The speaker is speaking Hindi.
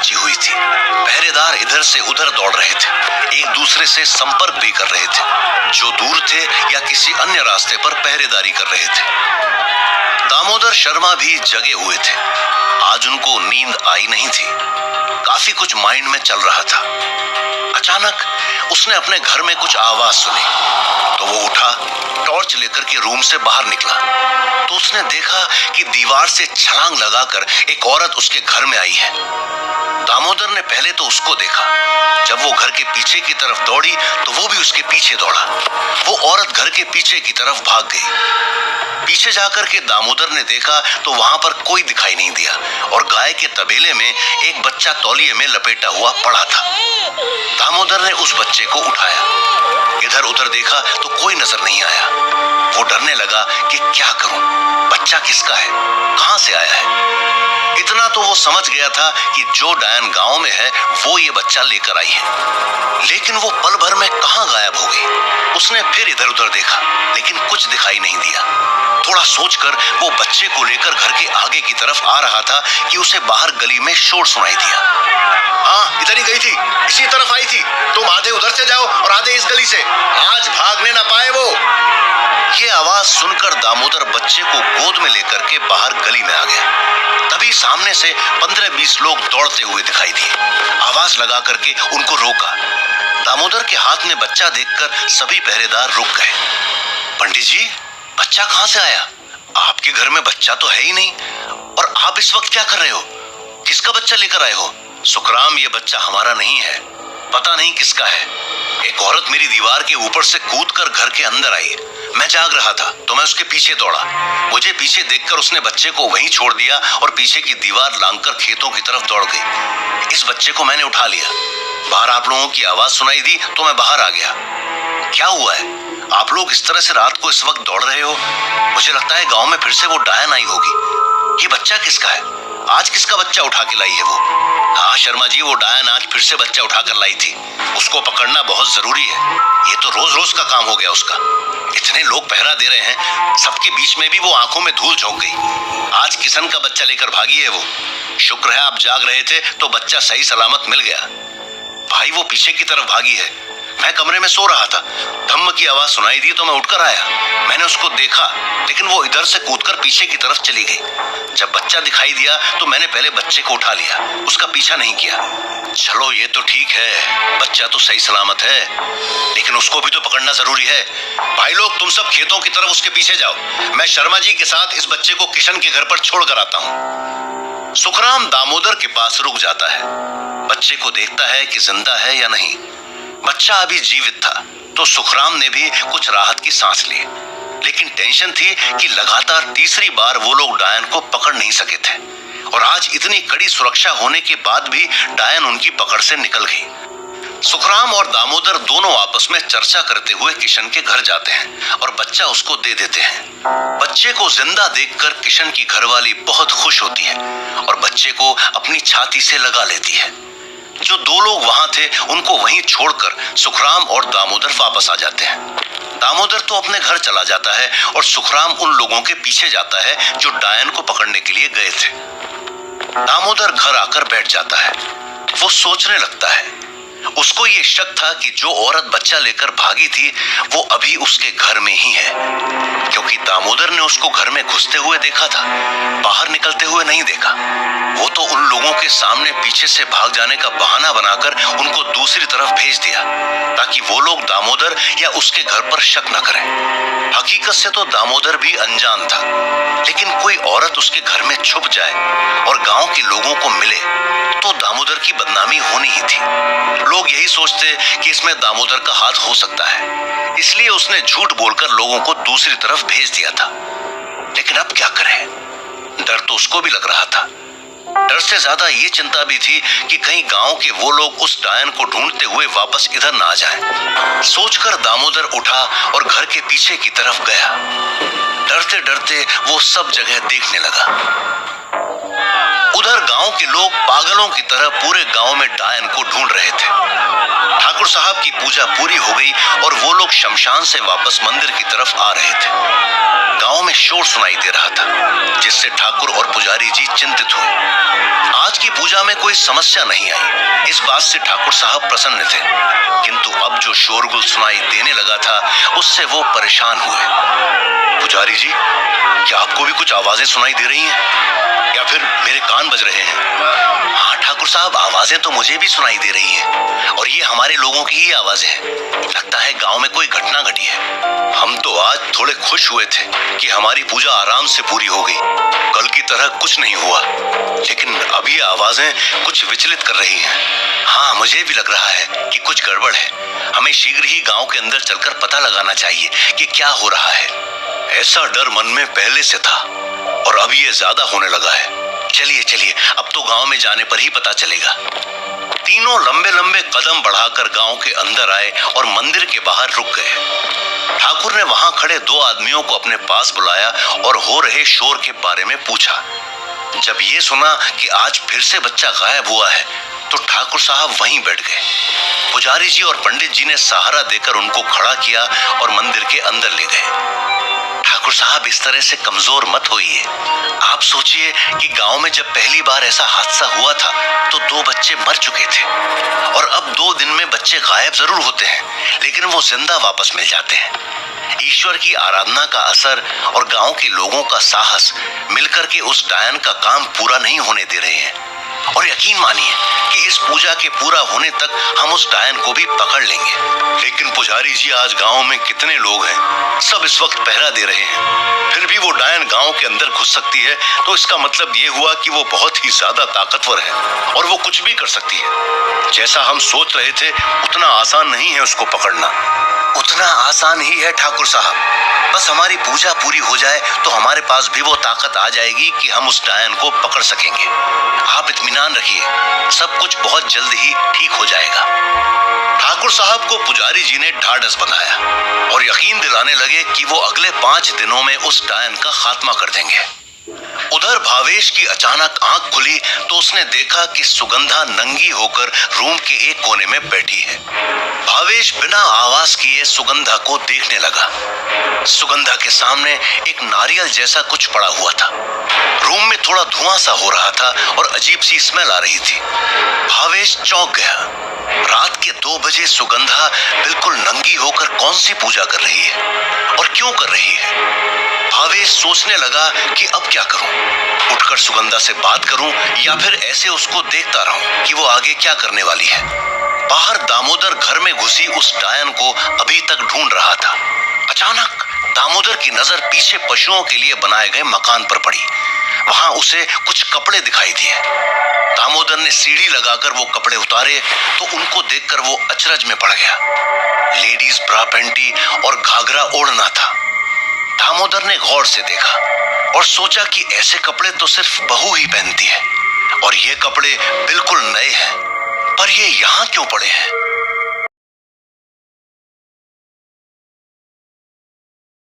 मची हुई थी। पहरेदार इधर से उधर दौड़ रहे थे, एक दूसरे से संपर्क भी कर रहे थे, जो दूर थे या किसी अन्य रास्ते पर पहरेदारी कर रहे थे। दामोदर शर्मा भी जगे हुए थे। आज उनको नींद आई नहीं थी। काफी कुछ माइंड में चल रहा था। अचानक उसने अपने घर में कुछ आवाज सुनी, तो वो उठा, टॉर्च लेकर के रूम से बाहर निकला तो उसने देखा कि दीवार से छलांग लगाकर एक औरत उसके घर में आई है। दामोदर ने पहले तो उसको देखा, जब वो घर के पीछे की तरफ दौड़ी तो वो भी उसके पीछे दौड़ा। वो औरत घर के पीछे की तरफ भाग गई। पीछे जाकर के दामोदर ने देखा तो वहां पर कोई दिखाई नहीं दिया और गाय के तबेले में एक बच्चा तौलिए में लपेटा हुआ पड़ा था। दामोदर ने उस बच्चे को उठाया, इधर उधर देखा तो कोई नजर नहीं आया। वो डरने लगा कि क्या करूं, बच्चा किसका है, कहां से आया है। इतना तो वो समझ गया था कि जो डायन गांव में है वो ये बच्चा लेकर आई है, लेकिन वो पल भर में कहां गायब हो गई। उसने फिर इधर उधर देखा, लेकिन कुछ दिखाई नहीं दिया। थोड़ा सोचकर वो बच्चे को लेकर घर के आगे की तरफ आ रहा था कि उसे बाहर गली में शोर सुनाई दिया। हाँ, इधर ही गई थी, इसी तरफ आई थी। तुम आधे उधर से जाओ और आधे इस गली से, आज भागने ना पाए वो। ये आवाज सुनकर दामोदर बच्चे को गोद में लेकर के बाहर गली में आ गया। तभी सामने से 15-20 लोग दौड़ते हुए दिखाई दिए। आवाज लगा करके उनको रोका। दामोदर के हाथ में बच्चा देखकर सभी पहरेदार रुक गए। पंडित जी, बच्चा कहां से आया? आपके घर में बच्चा तो है ही नहीं, और आप इस वक्त क्या कर रहे हो? किसका बच्चा लेकर आए हो? सुखराम, ये बच्चा हमारा नहीं है, पता नहीं किसका है। एक औरत मेरी दीवार के ऊपर से कूदकर घर के अंदर आई। मैं जाग रहा था तो मैं उसके पीछे दौड़ा। मुझे पीछे देखकर उसने बच्चे को वहीं छोड़ दिया और पीछे की दीवार लांघकर खेतों की तरफ दौड़ गई। इस बच्चे को मैंने उठा लिया। बाहर आप लोगों की आवाज सुनाई दी तो मैं बाहर आ गया। क्या हुआ है? आप लोग इस तरह से रात को इस वक्त दौड़ रहे हो? मुझे लगता है गांव में फिर से वो डायन आई होगी। ये बच्चा किसका है? आज किसका बच्चा उठा के लाई है वो? हाँ शर्मा जी, वो डायन आज फिर से बच्चा उठा कर लाई थी। उसको पकड़ना बहुत जरूरी है। ये तो रोज रोज का काम हो गया उसका। इतने लोग पहरा दे रहे हैं, सबके बीच में भी वो आंखों में धूल झोंक गई। आज किशन का बच्चा लेकर भागी है वो। शुक्र है आप जाग रहे थे तो बच्चा सही सलामत मिल गया। भाई, वो पीछे की तरफ भागी है। मैं कमरे में सो रहा था, धम्म की आवाज सुनाई दी तो मैं उठकर आया। मैंने उसको देखा, लेकिन वो इधर से कूदकर पीछे की तरफ चली गई। जब बच्चा दिखाई दिया तो मैंने पहले बच्चे को उठा लिया, उसका पीछा नहीं किया। चलो ये तो ठीक है, बच्चा तो सही सलामत है, लेकिन उसको भी तो पकड़ना जरूरी है। भाई लोग, तुम सब खेतों की तरफ उसके पीछे जाओ। मैं शर्मा जी के साथ इस बच्चे को किशन के घर पर छोड़ कर आता हूँ। सुखराम दामोदर के पास रुक जाता है, बच्चे को देखता है कि जिंदा है या नहीं। बच्चा अभी जीवित था तो सुखराम ने भी कुछ राहत की सांस ली, लेकिन टेंशन थी कि लगातार तीसरी बार वो लोग डायन को पकड़ नहीं सके थे, और आज इतनी कड़ी सुरक्षा होने के बाद भी डायन उनकी पकड़ से निकल गई। सुखराम और दामोदर दोनों आपस में चर्चा करते हुए किशन के घर जाते हैं और बच्चा उसको दे देते हैं। बच्चे को जिंदा देखकर किशन की घरवाली बहुत खुश होती है और बच्चे को अपनी छाती से लगा लेती है। जो दो लोग वहां थे उनको वहीं छोड़कर सुखराम और दामोदर वापस आ जाते हैं। दामोदर तो अपने घर चला जाता है और सुखराम उन लोगों के पीछे जाता है जो डायन को पकड़ने के लिए गए थे। दामोदर घर आकर बैठ जाता है। वो सोचने लगता है। उसको ये शक था कि जो औरत बच्चा लेकर भागी थी वो अभी उसके घर में ही है, क्योंकि दामोदर ने उसको घर में घुसते हुए देखा था, बाहर निकलते हुए नहीं देखा। वो तो उन लोगों के सामने पीछे से भाग जाने का बहाना बनाकर उनको दूसरी तरफ भेज दिया ताकि वो लोग दामोदर या उसके घर पर शक न करें। हकीकत से तो दामोदर भी अनजान था, लेकिन कोई औरत उसके घर में छुप जाए और गांव के लोगों को मिले तो दामोदर की बदनामी होनी ही थी। लोग यही सोचते कि इसमें दामोदर का हाथ हो सकता है, इसलिए उसने झूठ बोलकर लोगों को दूसरी तरफ भेज दिया था। लेकिन अब क्या करे? डर तो उसको भी लग रहा था। डर से ज्यादा ये चिंता भी थी कि कहीं गांव के वो लोग उस डायन को ढूंढते हुए वापस इधर ना आ जाएं। सोचकर दामोदर उठा और घर के पीछे की तरफ गया। डरते डरते वो सब जगह देखने लगा। उधर गांव के लोग पागलों की तरह पूरे गांव में डायन को ढूंढ रहे थे। ठाकुर साहब की पूजा पूरी हो गई और वो लोग शमशान से वापस मंदिर की तरफ आ रहे थे। गांव में शोर सुनाई दे रहा था, जिससे ठाकुर और पुजारी जी चिंतित हुए। आज की पूजा में कोई समस्या नहीं आई, इस बात से ठाकुर साहब प्रसन्न थे, किंतु अब जो शोरगुल सुनाई देने लगा था उससे वो परेशान हुए। पुजारी जी, क्या आपको भी कुछ आवाजें सुनाई दे रही हैं या फिर मेरे कान बज रहे हैं? हाँ ठाकुर साहब, आवाजें तो मुझे भी सुनाई दे रही हैं और ये हमारे लोगों की ही आवाजें हैं। लगता है गांव में कोई घटना घटी है। हम तो आज थोड़े खुश हुए थे कि हमारी पूजा आराम से पूरी हो गई, कल की तरह कुछ नहीं हुआ, लेकिन अभी आवाजें कुछ विचलित कर रही हैं। हाँ, मुझे भी लग रहा है कि कुछ गड़बड़ है। हमें शीघ्र ही गांव के अंदर चलकर पता लगाना चाहिए कि क्या हो रहा है। ऐसा डर मन में पहले से था और अब ये ज्यादा होने लगा है। चलिए चलिए, अब तो गांव में जाने पर ही पता चलेगा। तीनों लंबे लंबे कदम बढ़ाकर गांव के अंदर आए और मंदिर के बाहर रुक गए। ठाकुर ने वहां खड़े दो आदमियों को अपने पास बुलाया और हो रहे शोर के बारे में पूछा। जब ये सुना कि आज फिर से बच्चा गायब हुआ है तो ठाकुर साहब वहीं बैठ गए। पुजारी जी और पंडित जी ने सहारा देकर उनको खड़ा किया और मंदिर के अंदर ले गए। ठाकुर साहब, इस तरह से कमजोर मत होइए। आप सोचिए कि गांव में जब पहली बार ऐसा हादसा हुआ था तो 2 बच्चे मर चुके थे और अब 2 दिन में बच्चे गायब जरूर होते हैं, लेकिन वो जिंदा वापस मिल जाते हैं। ईश्वर की आराधना का असर और गांव के लोगों का साहस मिलकर के उस डायन का काम पूरा नहीं होने दे रहे हैं। और यकीन मानिए कि इस पूजा के पूरा होने तक हम उस डायन को भी पकड़ लेंगे। लेकिन पुजारी जी, आज गांव में कितने लोग हैं, सब इस वक्त पहरा दे रहे हैं, फिर भी वो डायन गांव के अंदर घुस सकती है तो इसका मतलब ये हुआ कि वो बहुत ही ज्यादा ताकतवर है और वो कुछ भी कर सकती है। जैसा हम सोच रहे थे उतना आसान नहीं है उसको पकड़ना। उतना आसान ही है ठाकुर साहब, बस हमारी पूजा पूरी हो जाए तो हमारे पास भी वो ताकत आ जाएगी कि हम उस डायन को पकड़ सकेंगे। आप इत्मीनान रखिए, सब कुछ बहुत जल्द ही ठीक हो जाएगा। ठाकुर साहब को पुजारी जी ने ढाढ़स बंधाया और यकीन दिलाने लगे कि वो अगले 5 दिनों में उस डायन का खात्मा कर देंगे। उधर भावेश की अचानक आंख खुली तो उसने देखा कि सुगंधा नंगी होकर रूम के एक कोने में बैठी है। भावेश बिना आवाज किए सुगंधा को देखने लगा। सुगंधा के सामने एक नारियल जैसा कुछ पड़ा हुआ था। रूम में थोड़ा धुआं सा हो रहा था और अजीब सी स्मेल आ रही थी। भावेश चौंक गया। रात के 2 बजे सुगंधा बिल्कुल नंगी होकर कौन सी पूजा कर रही है और क्यों कर रही है? भावेश सोचने लगा कि अब क्या करूं, उठकर सुगंधा से बात करूं या फिर ऐसे उसको देखता रहूं कि वो आगे क्या करने वाली है। बाहर दामोदर घर में घुसी उस डायन को अभी तक ढूंढ रहा था। अचानक दामोदर की नजर पीछे पशुओं के लिए बनाए गए मकान पर पड़ी। वहां उसे कुछ कपड़े दिखाई दिए। दामोदर ने सीढ़ी लगाकर वो कपड़े उतारे तो उनको देखकर वो अचरज में पड़ गया। लेडीज ब्रा पैंटी और घाघरा ओढ़ना था। दामोदर ने गौर से देखा और सोचा कि ऐसे कपड़े तो सिर्फ बहू ही पहनती है और ये कपड़े बिल्कुल नए हैं, पर ये यहाँ क्यों पड़े हैं?